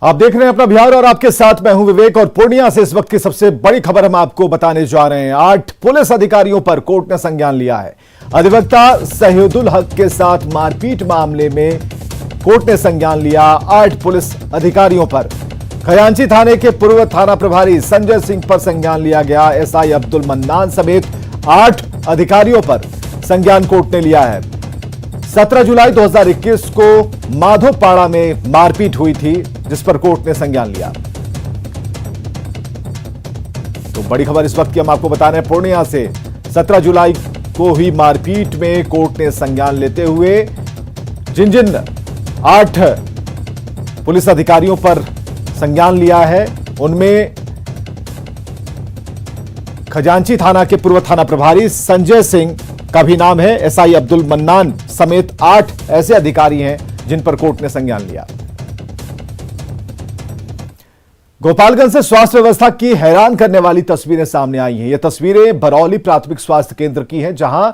आप देख रहे हैं अपना बिहार और आपके साथ मैं हूं विवेक। और पूर्णिया से इस वक्त की सबसे बड़ी खबर हम आपको बताने जा रहे हैं। 8 पुलिस अधिकारियों पर कोर्ट ने संज्ञान लिया है। अधिवक्ता सहीदुल हक के साथ मारपीट मामले में कोर्ट ने संज्ञान लिया। 8 पुलिस अधिकारियों पर खजांची थाने के पूर्व थाना प्रभारी संजय सिंह पर संज्ञान लिया गया। एसआई अब्दुल मन्नान समेत 8 अधिकारियों पर संज्ञान कोर्ट ने लिया है। 17 जुलाई 2021 को माधोपाड़ा में मारपीट हुई थी, जिस पर कोर्ट ने संज्ञान लिया। तो बड़ी खबर इस वक्त की हम आपको बता रहे हैं पूर्णिया से। 17 जुलाई को हुई मारपीट में कोर्ट ने संज्ञान लेते हुए जिन 8 पुलिस अधिकारियों पर संज्ञान लिया है, उनमें खजांची थाना के पूर्व थाना प्रभारी संजय सिंह का भी नाम है। एसआई अब्दुल मन्नान समेत 8 ऐसे अधिकारी हैं जिन पर कोर्ट ने संज्ञान लिया। गोपालगंज से स्वास्थ्य व्यवस्था की हैरान करने वाली तस्वीरें सामने आई हैं। ये तस्वीरें बरौली प्राथमिक स्वास्थ्य केंद्र की हैं, जहां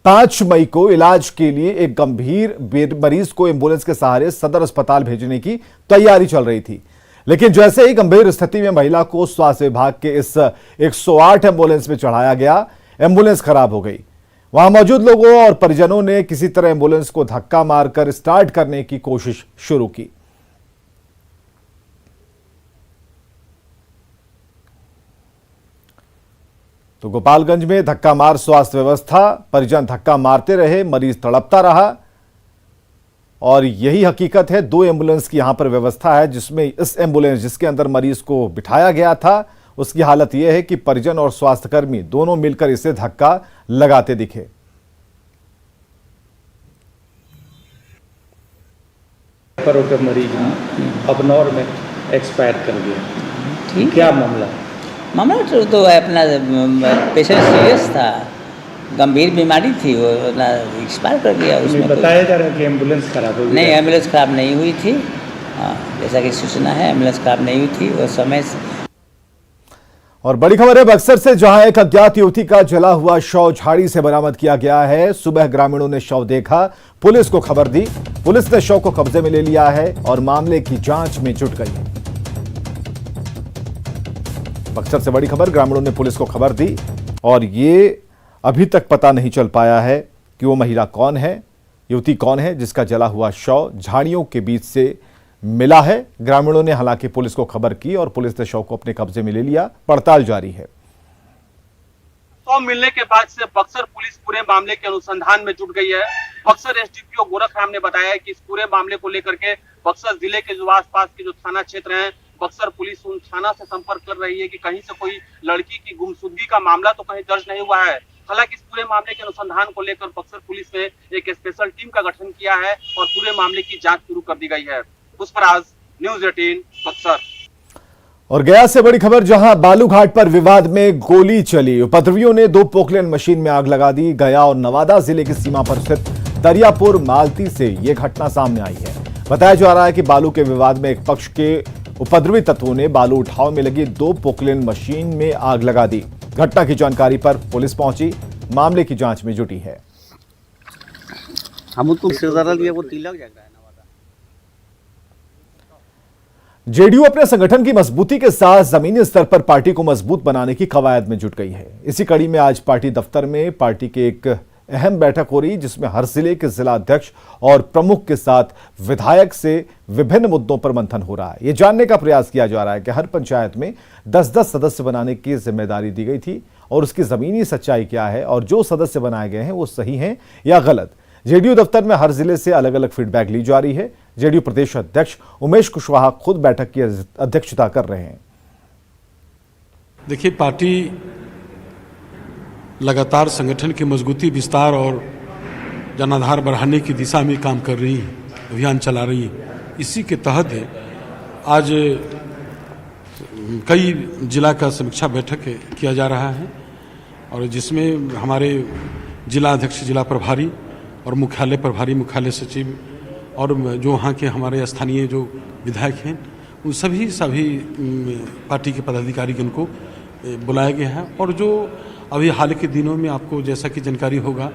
5 मई को इलाज के लिए एक गंभीर मरीज को एंबुलेंस के सहारे सदर अस्पताल भेजने की तैयारी चल रही थी। लेकिन जैसे ही गंभीर स्थिति में महिला को स्वास्थ्य विभाग के इस 108 एंबुलेंस में चढ़ाया गया, एंबुलेंस खराब हो गई। वहां मौजूद लोगों और परिजनों ने किसी तरह एंबुलेंस को धक्का मारकर स्टार्ट करने की कोशिश शुरू की। तो गोपालगंज में धक्का मार स्वास्थ्य व्यवस्था, परिजन धक्का मारते रहे, मरीज तड़पता रहा। और यही हकीकत है। 2 एम्बुलेंस की यहां पर व्यवस्था है, जिसमें इस एम्बुलेंस जिसके अंदर मरीज को बिठाया गया था, उसकी हालत यह है कि परिजन और स्वास्थ्यकर्मी दोनों मिलकर इसे धक्का लगाते दिखे। के मरीज अबनॉर में एक्सपायर कर गया। ठीक, क्या मामला तो अपना पेशेंट सीरियस था, गंभीर बीमारी थी, वो एक्सपायर कर गया। उसमें बताया जा रहा है कि एम्बुलेंस खराब हो गई। नहीं, एम्बुलेंस खराब नहीं हुई थी। जैसा कि सूचना है, एम्बुलेंस खराब नहीं हुई थी उस समय से। और बड़ी खबर है बक्सर से, जहां एक अज्ञात युवती का जला हुआ शव झाड़ी से बरामद किया गया है। सुबह ग्रामीणों ने शव देखा, पुलिस को खबर दी। पुलिस ने शव को कब्जे में ले लिया है और मामले की जांच में जुट गई है। बक्सर से बड़ी खबर, ग्रामीणों ने पुलिस को खबर दी और ये अभी तक पता नहीं चल पाया है कि वो महिला कौन है, युवती कौन है जिसका जला हुआ शव झाड़ियों के बीच से मिला है। ग्रामीणों ने हालांकि पुलिस को खबर की और पुलिस ने शव को अपने कब्जे में ले लिया। पड़ताल जारी है। शव मिलने के बाद से बक्सर पुलिस पूरे मामले के अनुसंधान में जुट गई है। बक्सर एसडीपीओ गोरखराम ने बताया है कि इस पूरे मामले को लेकर के बक्सर जिले के जो आसपास के जो थाना क्षेत्र हैं, बक्सर पुलिस उन थाना से संपर्क कर रही है कि कहीं से कोई लड़की की गुमशुदगी का मामला तो कहीं दर्ज नहीं हुआ है। हालांकि इस पूरे मामले के अनुसंधान को लेकर बक्सर पुलिस ने एक स्पेशल टीम का गठन किया है और पूरे मामले की जांच शुरू कर दी गई है। पुष्पराज, न्यूज़ 18 बक्सर। और गया से बड़ी खबर, जहां बालूघाट पर विवाद में गोली चली। उपद्रवियों ने 2 पोकलेन मशीन में आग लगा दी। गया और नवादा जिले की सीमा पर स्थित दरियापुर मालती से यह घटना सामने आई है। बताया जा रहा है कि बालू के विवाद में एक पक्ष के उपद्रवी तत्वों ने बालू उठाव में लगी 2 पोकलेन मशीन में आग लगा दी। घटना की जानकारी पर पुलिस पहुंची, मामले की जांच में जुटी है। जेडीयू अपने संगठन की मजबूती के साथ जमीनी स्तर पर पार्टी को मजबूत बनाने की कवायद में जुट गई है। इसी कड़ी में आज पार्टी दफ्तर में पार्टी के एक अहम बैठक हो रही, जिसमें हर जिले के जिला अध्यक्ष और प्रमुख के साथ विधायक से विभिन्न मुद्दों पर मंथन हो रहा है। यह जानने का प्रयास किया जा रहा है कि हर पंचायत में 10-10 सदस्य बनाने की जिम्मेदारी दी गई थी और उसकी जमीनी सच्चाई क्या है और जो सदस्य बनाए गए हैं वो सही हैं या गलत। जेडीयू दफ्तर में हर जिले से अलग अलग फीडबैक ली जा रही है। जेडीयू प्रदेश अध्यक्ष उमेश कुशवाहा खुद बैठक की अध्यक्षता कर रहे हैं। देखिए, पार्टी लगातार संगठन की मजबूती, विस्तार और जनाधार बढ़ाने की दिशा में काम कर रही है, अभियान चला रही है। इसी के तहत आज कई जिला का समीक्षा बैठक किया जा रहा है और जिसमें हमारे जिला अध्यक्ष, जिला प्रभारी और मुख्यालय प्रभारी, मुख्यालय सचिव और जो वहाँ के हमारे स्थानीय जो विधायक हैं, उन सभी पार्टी के पदाधिकारी इनको बुलाया गया है। और जो अभी हाल के दिनों में आपको जैसा कि जानकारी होगा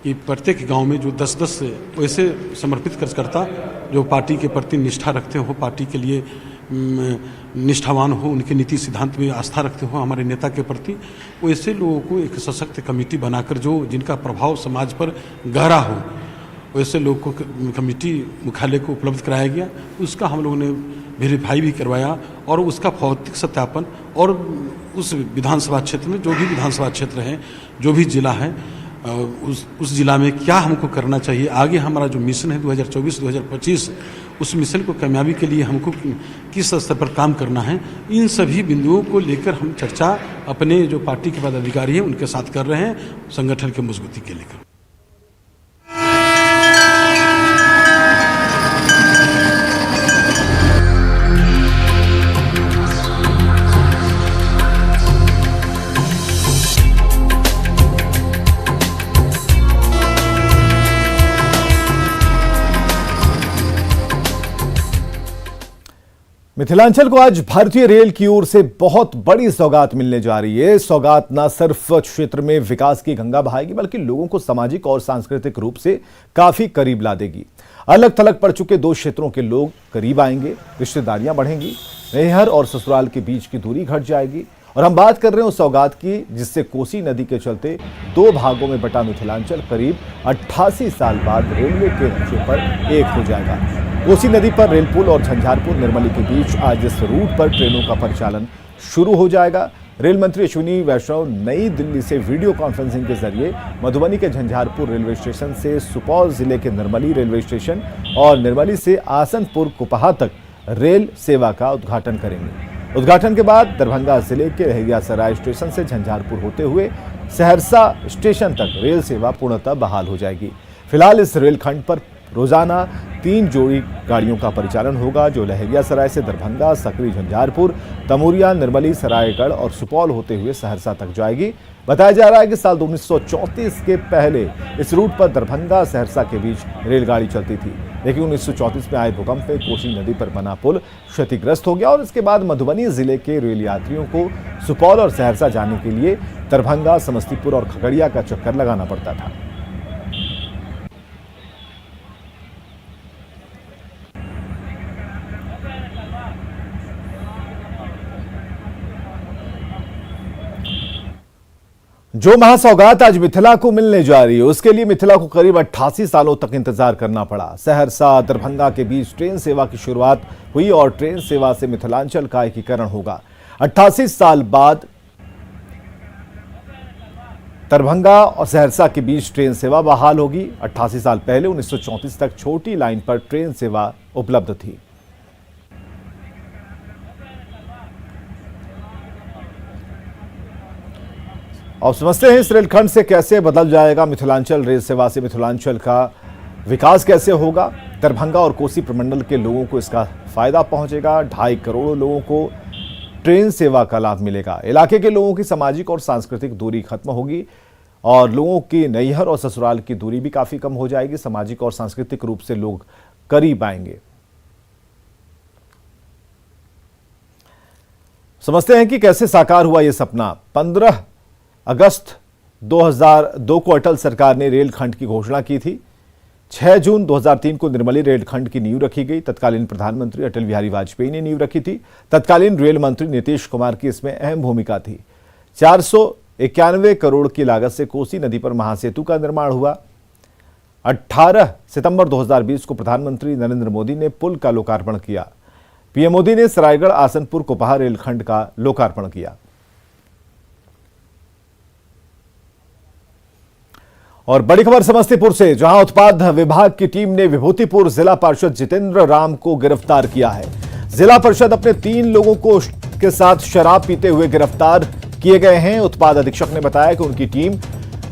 कि प्रत्येक गांव में जो 10-10 वैसे समर्पित कार्यकर्ता जो पार्टी के प्रति निष्ठा रखते हो, पार्टी के लिए निष्ठावान हो, उनके नीति सिद्धांत में आस्था रखते हो हमारे नेता के प्रति, वैसे लोगों को एक सशक्त कमेटी बनाकर जो जिनका प्रभाव समाज पर गहरा हो, वैसे लोग को कमेटी मुख्यालय को उपलब्ध कराया गया। उसका हम लोगों ने वेरीफाई भी करवाया और उसका भौतिक सत्यापन, और उस विधानसभा क्षेत्र में जो भी विधानसभा क्षेत्र है, जो भी जिला है, उस जिला में क्या हमको करना चाहिए, आगे हमारा जो मिशन है 2024-2025, उस मिशन को कामयाबी के लिए हमको किस स्तर पर काम करना है, इन सभी बिंदुओं को लेकर हम चर्चा अपने जो पार्टी के पदाधिकारी हैं उनके साथ कर रहे हैं, संगठन की मजबूती के लेकर। मिथिलांचल को आज भारतीय रेल की ओर से बहुत बड़ी सौगात मिलने जा रही है। सौगात न सिर्फ क्षेत्र में विकास की गंगा बहाएगी, बल्कि लोगों को सामाजिक और सांस्कृतिक रूप से काफी करीब ला देगी। अलग थलग पड़ चुके दो क्षेत्रों के लोग करीब आएंगे, रिश्तेदारियां बढ़ेंगी, नैहर और ससुराल के बीच की दूरी घट जाएगी। और हम बात कर रहे हैं उस सौगात की जिससे कोसी नदी के चलते दो भागों में बटा मिथिलांचल करीब 88 साल बाद रेलवे के नक्शे पर एक हो जाएगा। कोसी नदी पर रेल पुल और झंझारपुर निर्मली के बीच आज इस रूट पर ट्रेनों का परिचालन शुरू हो जाएगा। रेल मंत्री अश्विनी वैष्णव नई दिल्ली से वीडियो कॉन्फ्रेंसिंग के जरिए मधुबनी के झंझारपुर रेलवे स्टेशन से सुपौल जिले के निर्मली रेलवे स्टेशन और निर्मली से आसनपुर कुपहा तक रेल सेवा का उद्घाटन करेंगे। उद्घाटन के बाद दरभंगा जिले के लहरियासराय स्टेशन से झंझारपुर होते हुए सहरसा स्टेशन तक रेल सेवा पूर्णतः बहाल हो जाएगी। फिलहाल इस रेलखंड पर रोजाना 3 जोड़ी गाड़ियों का परिचालन होगा, जो लहरियासराय से दरभंगा, सकरी झंझारपुर, तमोरिया, निर्मली, सरायगढ़ और सुपौल होते हुए सहरसा तक जाएगी। बताया जा रहा है कि साल 1934 के पहले इस रूट पर दरभंगा सहरसा के बीच रेलगाड़ी चलती थी, लेकिन 1934 में आए भूकंप में कोसी नदी पर बना पुल क्षतिग्रस्त हो गया और इसके बाद मधुबनी जिले के रेल यात्रियों को सुपौल और सहरसा जाने के लिए दरभंगा, समस्तीपुर और खगड़िया का चक्कर लगाना पड़ता था। जो महासौगात आज मिथिला को मिलने जा रही है, उसके लिए मिथिला को करीब 88 सालों तक इंतजार करना पड़ा। सहरसा दरभंगा के बीच ट्रेन सेवा की शुरुआत हुई और ट्रेन सेवा से मिथिलांचल का एकीकरण होगा। 88 साल बाद दरभंगा और सहरसा के बीच ट्रेन सेवा बहाल होगी। 88 साल पहले 1934 तक छोटी लाइन पर ट्रेन सेवा उपलब्ध थी। अब समझते हैं इस रेलखंड से कैसे बदल जाएगा मिथिलांचल। रेल सेवा से मिथिलांचल का विकास कैसे होगा। दरभंगा और कोसी प्रमंडल के लोगों को इसका फायदा पहुंचेगा। 2.5 करोड़ लोगों को ट्रेन सेवा का लाभ मिलेगा। इलाके के लोगों की सामाजिक और सांस्कृतिक दूरी खत्म होगी और लोगों की नैहर और ससुराल की दूरी भी काफी कम हो जाएगी। सामाजिक और सांस्कृतिक रूप से लोग करीब आएंगे। समझते हैं कि कैसे साकार हुआ यह सपना। 15 अगस्त 2002 को अटल सरकार ने रेलखंड की घोषणा की थी। 6 जून 2003 को निर्मली रेलखंड की नींव रखी गई। तत्कालीन प्रधानमंत्री अटल बिहारी वाजपेयी ने नींव रखी थी। तत्कालीन रेल मंत्री नीतीश कुमार की इसमें अहम भूमिका थी। 491 करोड़ की लागत से कोसी नदी पर महासेतु का निर्माण हुआ। 18 सितंबर 2020 को प्रधानमंत्री नरेंद्र मोदी ने पुल का लोकार्पण किया। पीएम मोदी ने सरायगढ़ आसनपुर कुपहा रेलखंड का लोकार्पण किया। और बड़ी खबर समस्तीपुर से, जहां उत्पाद विभाग की टीम ने विभूतिपुर जिला पार्षद जितेंद्र राम को गिरफ्तार किया है। जिला पार्षद अपने 3 लोगों को के साथ शराब पीते हुए गिरफ्तार किए गए हैं। उत्पाद अधीक्षक ने बताया कि उनकी टीम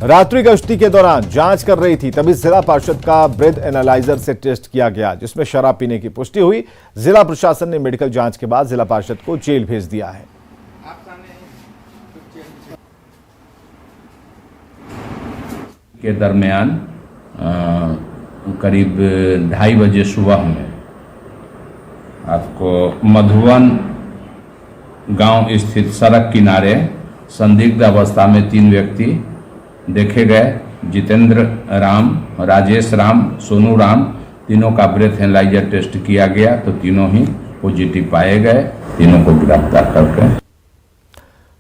रात्रि गश्ती के दौरान जांच कर रही थी, तभी जिला पार्षद का ब्रेथ एनालाइजर से टेस्ट किया गया, जिसमें शराब पीने की पुष्टि हुई। जिला प्रशासन ने मेडिकल जांच के बाद जिला पार्षद को जेल भेज दिया है। के दरमियान करीब 2:30 बजे सुबह में आपको मधुबन गांव स्थित सड़क किनारे संदिग्ध अवस्था में 3 व्यक्ति देखे गए। जितेंद्र राम, राजेश राम, सोनू राम, तीनों का ब्रेथ एनालाइजर टेस्ट किया गया तो तीनों ही पॉजिटिव पाए गए। तीनों को गिरफ्तार करके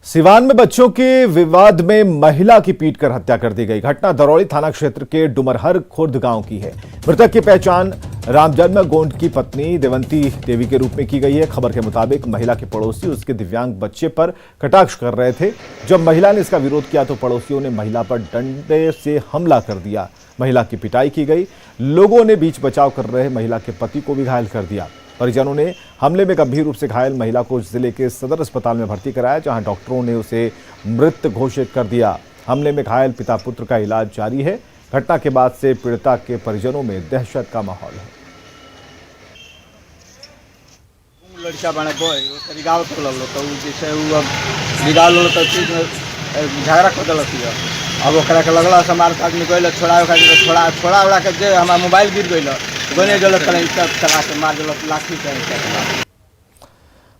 सिवान में बच्चों के विवाद में महिला की पीटकर हत्या कर दी गई। घटना दरौली थाना क्षेत्र के डुमरहर खुर्द गांव की है। मृतक की पहचान रामजन्म गोंड की पत्नी देवंती देवी के रूप में की गई है। खबर के मुताबिक महिला के पड़ोसी उसके दिव्यांग बच्चे पर कटाक्ष कर रहे थे। जब महिला ने इसका विरोध किया तो पड़ोसियों ने महिला पर डंडे से हमला कर दिया। महिला की पिटाई की गई। लोगों ने बीच बचाव कर रहे महिला के पति को भी घायल कर दिया। परिजनों ने हमले में गंभीर रूप से घायल महिला को जिले के सदर अस्पताल में भर्ती कराया, जहां डॉक्टरों ने उसे मृत घोषित कर दिया। हमले में घायल पिता पुत्र का इलाज जारी है। घटना के बाद से पीड़िता के परिजनों में दहशत का माहौल है। लड़का बने बोय रिगाव कर लो तो जैसे वो अब रिगाव लो तो चीज में झगड़ा कर दिलक है। अब ओकरा के लगला समार काट निकल छोड़ा छोड़ा उड़ा के जे हमार मोबाइल गिर गइल गोने गलत करें सब चला के मार दिलक लाठी से।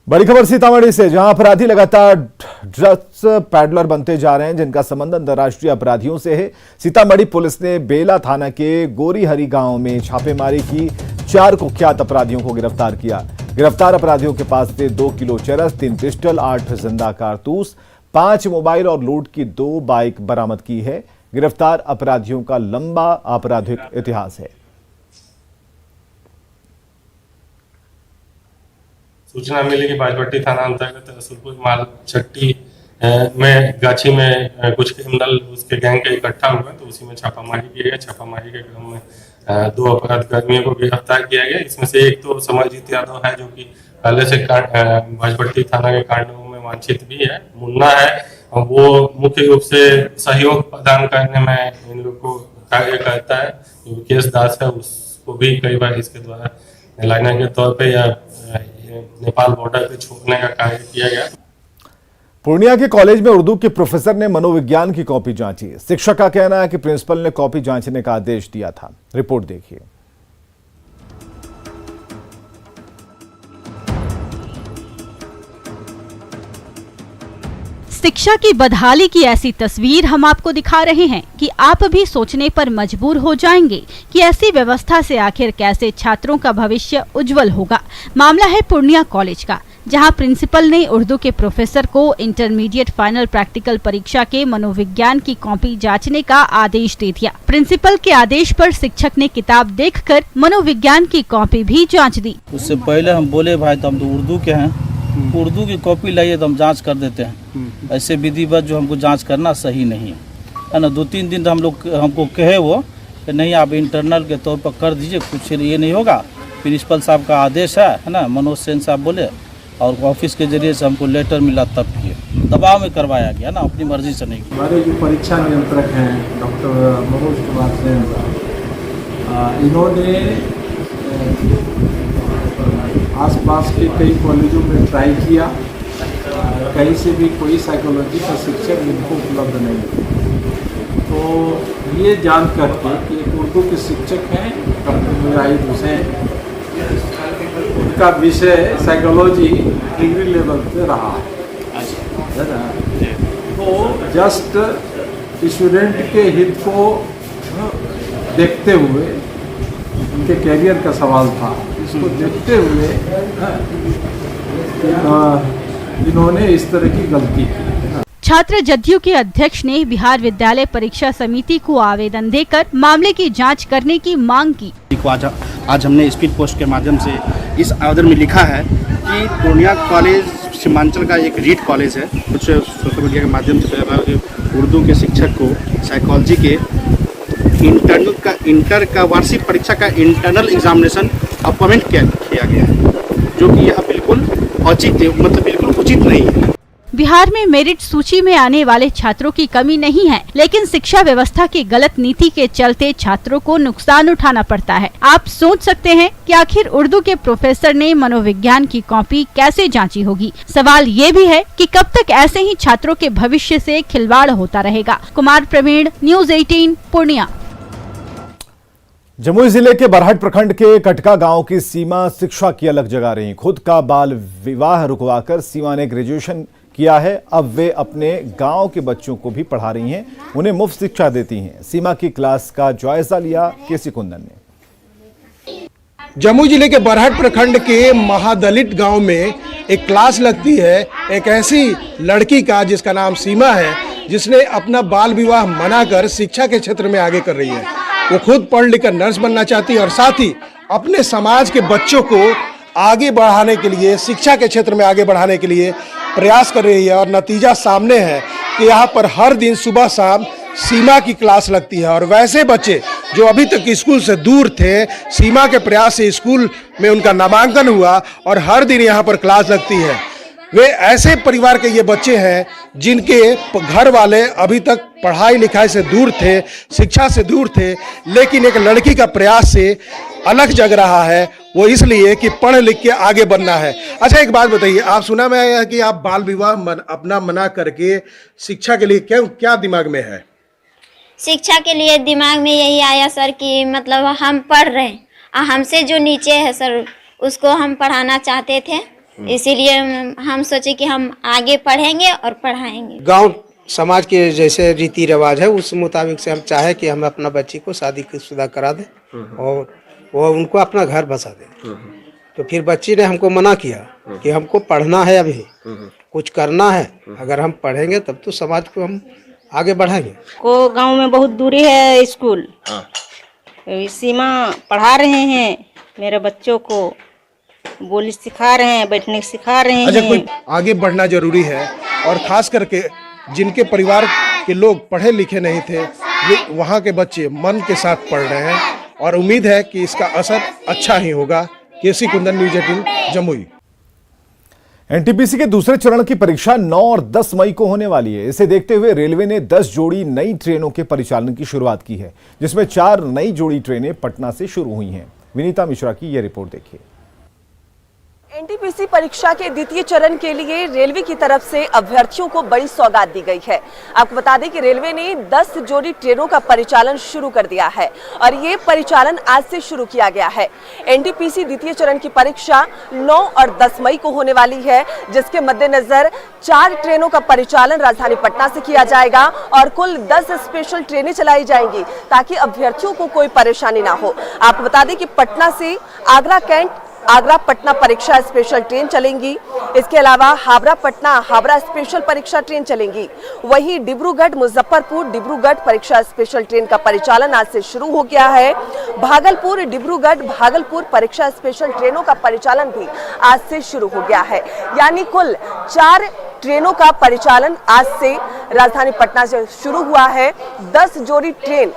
बड़ी खबर सीतामढ़ी से, जहां अपराधी लगातार ड्रग्स पैडलर बनते जा रहे हैं, जिनका संबंध अंतर्राष्ट्रीय अपराधियों से है। सीतामढ़ी पुलिस ने बेला थाना के गोरीहरी गांव में छापेमारी की। 4 कुख्यात अपराधियों को गिरफ्तार किया। गिरफ्तार अपराधियों के पास से 2 किलो चरस, 3 पिस्टल, 8 जिंदा कारतूस, 5 मोबाइल और लूट की 2 बाइक बरामद की है। गिरफ्तार अपराधियों का लंबा आपराधिक इतिहास है। सूचना मिली कि बाजपट्टी थाना अंतर्गत रसूलपुर माल चट्टी में गाछी में कुछ क्रिमिनल उसके गैंग के इकट्ठा हुआ, तो उसी में छापामारी की गई। छापामारी के क्रम में 2 अपराध कर्मियों को गिरफ्तार किया गया। इसमें से एक तो समरजीत यादव है, जो कि पहले से बाजपट्टी थाना के कांडों में वांछित भी है। मुन्ना है, वो मुख्य रूप से सहयोग प्रदान करने में इन लोग को कार्य करता है। केस दास है, उसको भी कई बार इसके द्वारा लाइनर के तौर पे या नेपाल बॉर्डर पे छोड़ने का कार्य किया गया। पूर्णिया के कॉलेज में उर्दू के प्रोफेसर ने मनोविज्ञान की कॉपी जांची। शिक्षक का कहना है कि प्रिंसिपल ने कॉपी जांचने का आदेश दिया था। रिपोर्ट देखिए। शिक्षा की बदहाली की ऐसी तस्वीर हम आपको दिखा रहे हैं कि आप भी सोचने पर मजबूर हो जाएंगे कि ऐसी व्यवस्था से आखिर कैसे छात्रों का भविष्य उज्जवल होगा। मामला है पूर्णिया कॉलेज का, जहां प्रिंसिपल ने उर्दू के प्रोफेसर को इंटरमीडिएट फाइनल प्रैक्टिकल परीक्षा के मनोविज्ञान की कॉपी जांचने का आदेश दे दिया। प्रिंसिपल के आदेश पर शिक्षक ने किताब देखकर मनोविज्ञान की कॉपी भी जांच दी। उससे पहले हम बोले भाई तो हम तो उर्दू के हैं, उर्दू की कॉपी लाइए तो हम जांच कर देते हैं। ऐसे विधिवत जो हमको जांच करना सही नहीं है ना। 2-3 दिन हम लोग हमको कहे वो कि नहीं आप इंटरनल के तौर पर कर दीजिए, कुछ ये नहीं होगा, प्रिंसिपल साहब का आदेश है ना। मनोज सेन साहब बोले और ऑफिस के जरिए से हमको लेटर मिला, तब किए दबाव में करवाया गया ना, अपनी मर्जी से नहीं। हमारे जो परीक्षा नियंत्रक हैं डॉक्टर मनोज कुमार सेन साहब, इन्होंने आसपास के कई कॉलेजों में ट्राई किया, कहीं से भी कोई साइकोलॉजी का शिक्षक इनको उपलब्ध नहीं। तो ये जान करके कि उर्दू के शिक्षक हैं डॉक्टर मुजाहिद हुसैन, उनका विषय साइकोलॉजी डिग्री लेवल पे रहा है ना, तो जस्ट स्टूडेंट के हित को देखते हुए, उनके कैरियर का सवाल था, इसको देखते हुए इन्होंने इस तरह की गलती की। छात्र जदयू के अध्यक्ष ने बिहार विद्यालय परीक्षा समिति को आवेदन देकर मामले की जांच करने की मांग की। आज हमने स्पीड पोस्ट के माध्यम से इस आवेदन में लिखा है कि पूर्णिया कॉलेज सीमांचल का एक रीट कॉलेज है। कुछ सोशल मीडिया के माध्यम से उर्दू के शिक्षक को साइकोलॉजी के इंटर का वार्षिक परीक्षा का इंटरनल एग्जामिनेशन अपॉइंट किया गया है, जो कि यह बिल्कुल मतलब बिल्कुल उचित नहीं है। बिहार में मेरिट सूची में आने वाले छात्रों की कमी नहीं है, लेकिन शिक्षा व्यवस्था की गलत नीति के चलते छात्रों को नुकसान उठाना पड़ता है। आप सोच सकते हैं कि आखिर उर्दू के प्रोफेसर ने मनोविज्ञान की कॉपी कैसे जांची होगी। सवाल ये भी है कि कब तक ऐसे ही छात्रों के भविष्य से खिलवाड़ होता रहेगा। कुमार प्रवीण, न्यूज़ 18 पूर्णिया। जमुई जिले के बरहट प्रखंड के कटका गांव की सीमा शिक्षा की अलग जगा रही। खुद का बाल विवाह रुकवाकर सीमा ने ग्रेजुएशन किया है। अब वे अपने गांव के बच्चों को भी पढ़ा रही हैं, उन्हें मुफ्त शिक्षा देती हैं। सीमा की क्लास का जायजा लिया केसी कुंदन ने। जमुई जिले के बरहट प्रखंड के महादलित गांव में एक क्लास लगती है एक ऐसी लड़की का जिसका नाम सीमा है, जिसने अपना बाल विवाह मनाकर शिक्षा के क्षेत्र में आगे कर रही है। वो खुद पढ़ लिखकर नर्स बनना चाहती है और साथ ही अपने समाज के बच्चों को आगे बढ़ाने के लिए, शिक्षा के क्षेत्र में आगे बढ़ाने के लिए प्रयास कर रही है। और नतीजा सामने है कि यहाँ पर हर दिन सुबह शाम सीमा की क्लास लगती है। और वैसे बच्चे जो अभी तक स्कूल से दूर थे, सीमा के प्रयास से स्कूल में उनका नामांकन हुआ और हर दिन यहाँ पर क्लास लगती है। वे ऐसे परिवार के ये बच्चे हैं जिनके घर वाले अभी तक पढ़ाई लिखाई से दूर थे, शिक्षा से दूर थे, लेकिन एक लड़की का प्रयास से अलग जग रहा है। वो इसलिए कि पढ़ लिख के आगे बढ़ना है। अच्छा, एक बात बताइए, आप सुना मैं कि आप बाल विवाह अपना मना करके शिक्षा के लिए क्या दिमाग में है? शिक्षा के लिए दिमाग में यही आया सर कि मतलब हम पढ़ रहे हैं, हमसे जो नीचे है सर उसको हम पढ़ाना चाहते थे, इसीलिए हम सोचे कि हम आगे पढ़ेंगे और पढ़ाएंगे। गांव समाज के जैसे रीति रिवाज है उस मुताबिक से हम चाहे कि हम अपना बच्ची को शादी शुदा करा दें और वो उनको अपना घर बसा दें। तो फिर बच्ची ने हमको मना किया कि हमको पढ़ना है, अभी कुछ करना है, अगर हम पढ़ेंगे तब तो समाज को हम आगे बढ़ाएंगे। को गांव में बहुत दूरी है स्कूल, सीमा पढ़ा रहे हैं, मेरे बच्चों को बोली सिखा रहे हैं, बैठने सिखा रहे हैं। अच्छा, कोई आगे बढ़ना जरूरी है और खास करके जिनके परिवार के लोग पढ़े लिखे नहीं थे, ये वहाँ के बच्चे मन के साथ पढ़ रहे हैं और उम्मीद है कि इसका असर अच्छा ही होगा। केसी कुंदन, न्यूज़ 18 जमुई। एनटीपीसी के दूसरे चरण की परीक्षा 9 और 10 मई को होने वाली है। इसे देखते हुए रेलवे ने 10 जोड़ी नई ट्रेनों के परिचालन की शुरुआत की है, जिसमें 4 नई जोड़ी ट्रेनें पटना से शुरू हुई हैं। विनीता मिश्रा की यह रिपोर्ट देखिए। एनटीपीसी परीक्षा के द्वितीय चरण के लिए रेलवे की तरफ से अभ्यर्थियों को बड़ी सौगात दी गई है। आपको बता दें कि रेलवे ने 10 जोड़ी ट्रेनों का परिचालन शुरू कर दिया है और ये परिचालन आज से शुरू किया गया है। एनटीपीसी द्वितीय चरण की परीक्षा 9 और 10 मई को होने वाली है, जिसके मद्देनजर 4 ट्रेनों का परिचालन राजधानी पटना से किया जाएगा और कुल 10 स्पेशल ट्रेनें चलाई जाएंगी ताकि अभ्यर्थियों को कोई परेशानी ना हो। आपको बता दें कि पटना से आगरा कैंट, आगरा पटना परीक्षा स्पेशल ट्रेन चलेंगी। इसके अलावा हावड़ा पटना हावड़ा स्पेशल परीक्षा ट्रेन चलेंगी। वहीं डिब्रूगढ़ मुजफ्फरपुर डिब्रूगढ़ परीक्षा स्पेशल ट्रेन का परिचालन आज से शुरू हो गया है। भागलपुर डिब्रूगढ़ भागलपुर परीक्षा स्पेशल ट्रेनों का परिचालन भी आज से शुरू हो गया है। यानी कुल 4 ट्रेनों का परिचालन आज से राजधानी पटना से शुरू हुआ है। 10 जोड़ी ट्रेन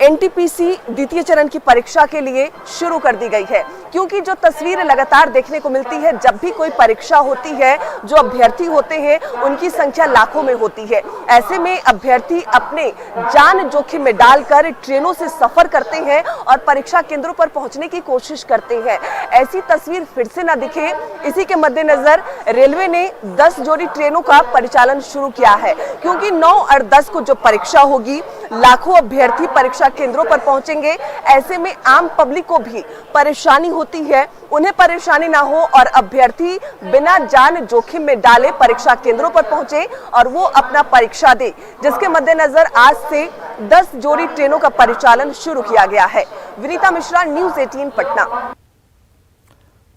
एनटीपीसी द्वितीय चरण की परीक्षा के लिए शुरू कर दी गई है, क्योंकि जो तस्वीर लगातार देखने को मिलती है, जब भी कोई परीक्षा होती है, जो अभ्यर्थी होते हैं उनकी संख्या लाखों में होती है। ऐसे में अभ्यर्थी अपने जान जोखिम में डालकर ट्रेनों से सफर करते हैं और परीक्षा केंद्रों पर पहुंचने की कोशिश करते हैं। ऐसी तस्वीर फिर से न दिखे, इसी के मद्देनजर रेलवे ने 10 जोड़ी ट्रेनों का परिचालन शुरू किया है, क्योंकि 9 और 10 को जो परीक्षा होगी, लाखों अभ्यर्थी परीक्षा केंद्रों पर पहुंचेंगे। ऐसे में आम पब्लिक को भी परेशानी होती है, उन्हें परेशानी ना हो और अभ्यर्थी बिना जान जोखिम में डाले परीक्षा केंद्रों पर पहुंचे और वो अपना परीक्षा दे, जिसके मद्देनजर आज से 10 जोड़ी ट्रेनों का परिचालन शुरू किया गया है। विनीता मिश्रा, न्यूज़ 18 पटना।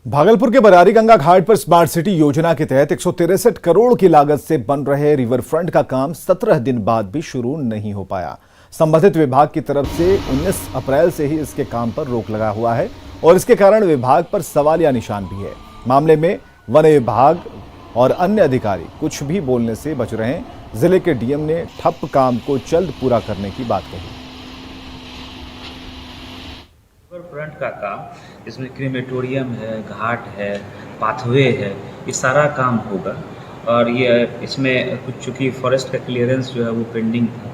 भागलपुर के बरारी गंगा घाट पर स्मार्ट सिटी योजना के तहत 163 करोड़ की लागत से बन रहे रिवर फ्रंट का काम 17 दिन बाद भी शुरू नहीं हो पाया। संबंधित विभाग की तरफ से 19 अप्रैल से ही इसके काम पर रोक लगा हुआ है और इसके कारण विभाग पर सवालिया निशान भी है। मामले में वन विभाग और अन्य अधिकारी कुछ भी बोलने से बच रहे हैं। जिले के डीएम ने ठप काम को जल्द पूरा करने की बात कही। रिवर फ्रंट का काम, इसमें क्रीमेटोरियम है, घाट है, पाथवे है, ये सारा काम होगा और ये इसमें कुछ चूँकि फॉरेस्ट का क्लियरेंस जो है वो पेंडिंग है,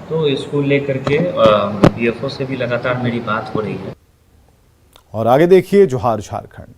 तो इसको लेकर के बीएफओ से भी लगातार मेरी बात हो रही है। और आगे देखिए जोहार झारखंड।